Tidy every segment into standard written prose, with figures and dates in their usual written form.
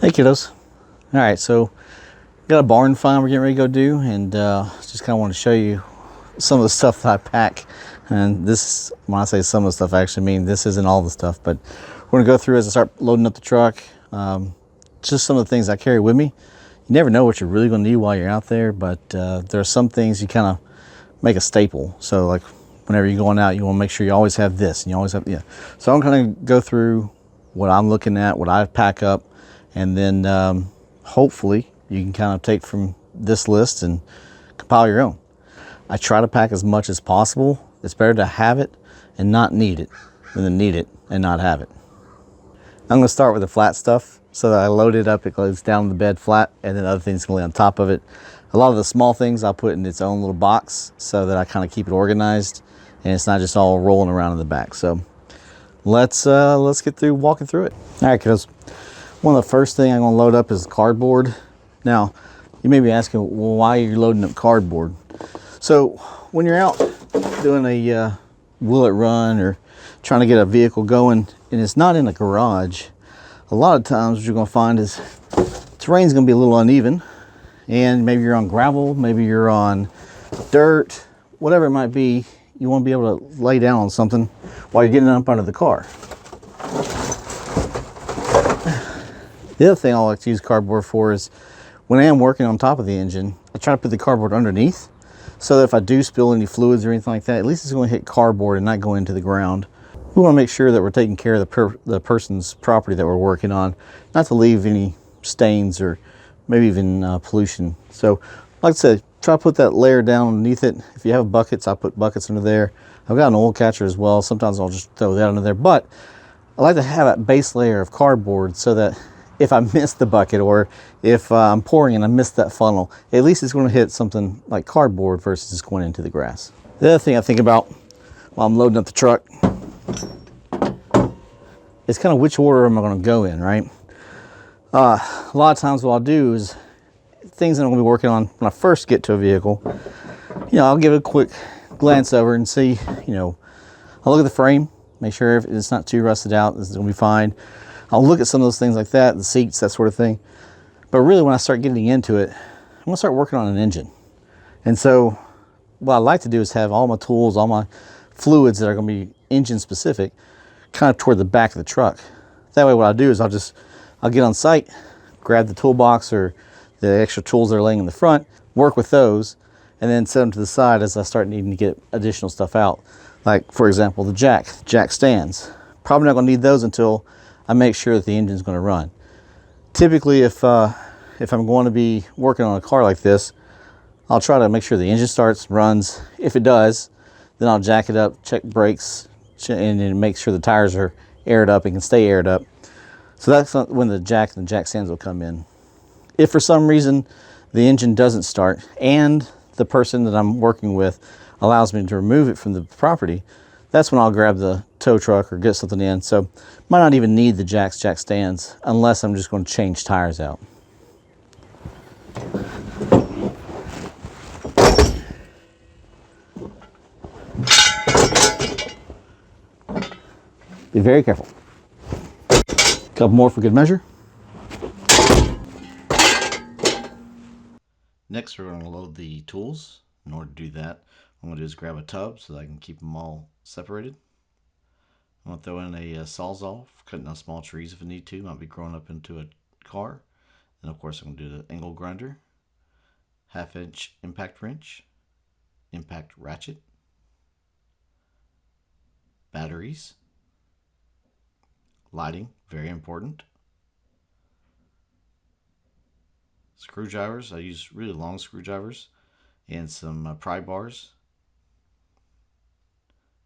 Hey kiddos. All right, so got a barn find we're getting ready to go do, and just kind of want to show you some of the stuff that I pack. And this, when I say some of the stuff, I actually mean this isn't all the stuff, but we're gonna go through as I start loading up the truck. Just some of the things I carry with me. You never know what you're really gonna need while you're out there, but there are some things you kind of make a staple. So like whenever you're going out, you want to make sure you always have this, and you always have, yeah. So I'm kind of go through what I'm looking at, what I pack up, and then hopefully you can kind of take from this list and compile your own. I try to pack as much as possible. It's better to have it and not need it than to need it and not have it. I'm going to start with the flat stuff so that I load it up, it goes down the bed flat, and then other things can lay on top of it. A lot of the small things I'll put in its own little box so that I kind of keep it organized and it's not just all rolling around in the back. So let's get through walking through it. All right, kiddos. One of the first thing I'm going to load up is cardboard. Now, you may be asking, well, why are you loading up cardboard? So when you're out doing a will it run or trying to get a vehicle going and it's not in a garage, a lot of times what you're going to find is terrain's going to be a little uneven, and maybe you're on gravel, maybe you're on dirt, whatever it might be. You want to be able to lay down on something while you're getting up under the car. The other thing I like to use cardboard for is when I am working on top of the engine, I try to put the cardboard underneath so that if I do spill any fluids or anything like that, at least it's going to hit cardboard and not go into the ground. We want to make sure that we're taking care of the person's property that we're working on, not to leave any stains or maybe even pollution. So like I said, try to put that layer down underneath it. If you have buckets, I'll put buckets under there. I've got an oil catcher as well. Sometimes I'll just throw that under there, but I like to have that base layer of cardboard so that if I miss the bucket or if I'm pouring and I miss that funnel, at least it's going to hit something like cardboard versus just going into the grass. The other thing I think about while I'm loading up the truck is kind of which order am I going to go in, right? A lot of times what I'll do is things that I'm going to be working on when I first get to a vehicle, I'll give it a quick glance over and see, I'll look at the frame, make sure it's not too rusted out, this is going to be fine. I'll look at some of those things like that, the seats, that sort of thing. But really when I start getting into it, I'm going to start working on an engine. And so what I like to do is have all my tools, all my fluids that are going to be engine specific, kind of toward the back of the truck. That way what I'll do is I'll get on site, grab the toolbox or the extra tools that are laying in the front, work with those, and then set them to the side as I start needing to get additional stuff out. Like, for example, the jack stands. Probably not going to need those until I make sure that the engine's going to run. Typically, if I'm going to be working on a car like this, I'll try to make sure the engine starts, runs. If it does, then I'll jack it up, check brakes, and then make sure the tires are aired up and can stay aired up. So that's when the jack and the jack stands will come in. If for some reason the engine doesn't start and the person that I'm working with allows me to remove it from the property, that's when I'll grab the tow truck or get something in. So might not even need the jack stands unless I'm just going to change tires out. Be very careful. A couple more for good measure. Next, we're going to load the tools. In order to do that, what I'm going to do is grab a tub so that I can keep them all separated. I'm going to throw in a sawzall for cutting down small trees if I need to. Might be growing up into a car. And of course, I'm going to do the angle grinder, 1/2-inch impact wrench, impact ratchet, batteries, lighting, very important, screwdrivers. I use really long screwdrivers, and some pry bars,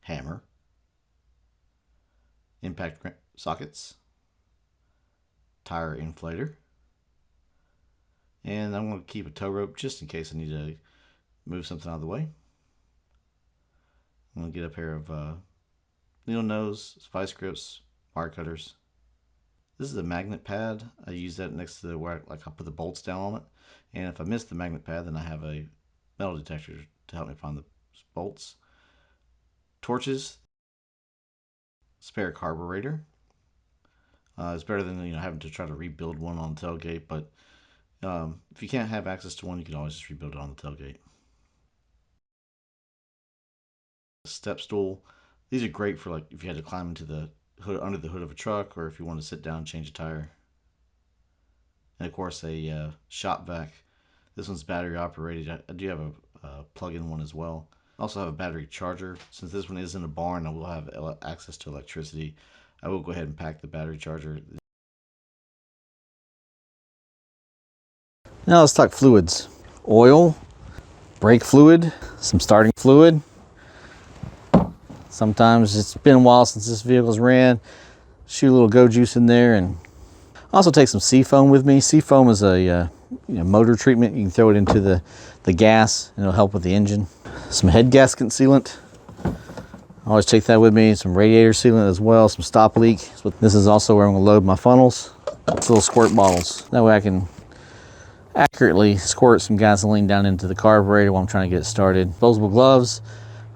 hammer, impact sockets, tire inflator, and I'm going to keep a tow rope just in case I need to move something out of the way. I'm going to get a pair of needle nose, vice grips, wire cutters. This is a magnet pad. I use that next to where I put the bolts down on it. And if I miss the magnet pad, then I have a metal detector to help me find the bolts. Torches, spare carburetor, It's better than having to try to rebuild one on the tailgate. But if you can't have access to one, you can always just rebuild it on the tailgate. Step stool. These are great for like if you had to climb into the hood under the hood of a truck, or if you want to sit down and change a tire. And of course, a shop vac. This one's battery operated. I do have a plug-in one as well. I also have a battery charger. Since this one is in a barn, I will have access to electricity. I will go ahead and pack the battery charger. Now let's talk fluids. Oil, brake fluid, some starting fluid. Sometimes it's been a while since this vehicle's ran. Shoot a little go juice in there, and also take some seafoam with me. Seafoam is a motor treatment. You can throw it into the gas and it'll help with the engine. Some head gasket sealant. I always take that with me. Some radiator sealant as well. Some stop leak. This is also where I'm going to load my funnels. It's little squirt bottles. That way I can accurately squirt some gasoline down into the carburetor while I'm trying to get it started. Disposable gloves.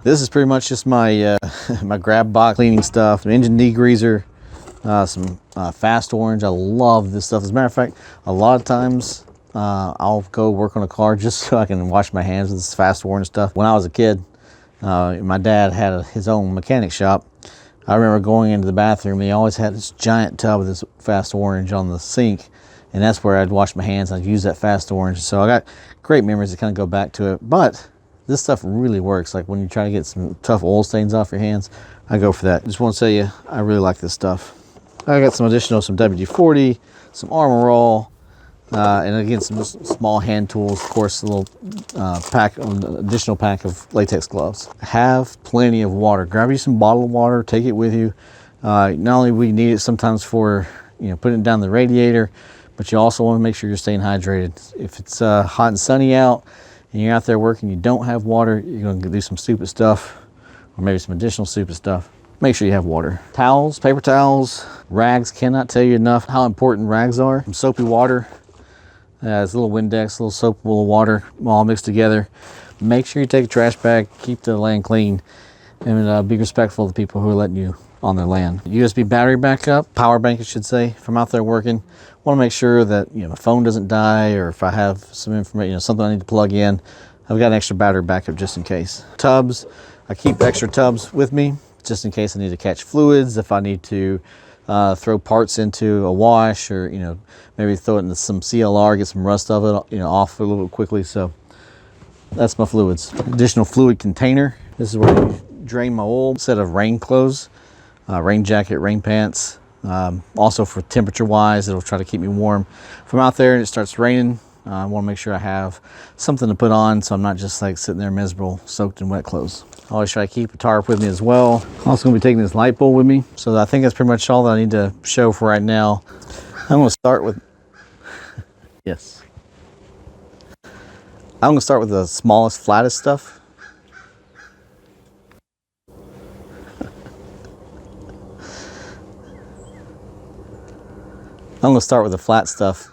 This is pretty much just my my grab box cleaning stuff. An engine degreaser. Some fast orange. I love this stuff. As a matter of fact, a lot of times I'll go work on a car just so I can wash my hands with this fast orange stuff. When I was a kid, my dad had his own mechanic shop. I remember going into the bathroom. He always had this giant tub of this fast orange on the sink, and that's where I'd wash my hands. I'd use that fast orange. So I got great memories that kind of go back to it. But this stuff really works. Like when you try to get some tough oil stains off your hands, I go for that. Just want to tell you, I really like this stuff. I got some WD-40, some Armor All, and again some small hand tools. Of course, a little additional pack of latex gloves. Have plenty of water. Grab you some bottled water. Take it with you. Not only we need it sometimes for putting it down the radiator, but you also want to make sure you're staying hydrated. If it's hot and sunny out and you're out there working, you don't have water, you're going to do some stupid stuff, or maybe some additional stupid stuff. Make sure you have water. Towels, paper towels, rags. Cannot tell you enough how important rags are. Some soapy water. It's a little Windex, a little soap, a little water, all mixed together. Make sure you take a trash bag, keep the land clean, and be respectful of the people who are letting you on their land. USB battery backup, power bank I should say, if I'm out there working. Want to make sure that my phone doesn't die, or if I have some information, something I need to plug in, I've got an extra battery backup just in case. Tubs, I keep extra tubs with me just in case I need to catch fluids, if I need to throw parts into a wash, or maybe throw it into some CLR, get some rust of it off a little bit quickly. So that's my fluids. Additional fluid container. This is where I drain my oil. Set of rain clothes, rain jacket, rain pants. Also for temperature wise, it'll try to keep me warm. If I'm out there and it starts raining, I want to make sure I have something to put on so I'm not just like sitting there miserable, soaked in wet clothes. I always try to keep a tarp with me as well. Also going to be taking this light bulb with me. So I think that's pretty much all that I need to show for right now. I'm going to start with, yes. I'm going to start with the smallest, flattest stuff. I'm going to start with the flat stuff.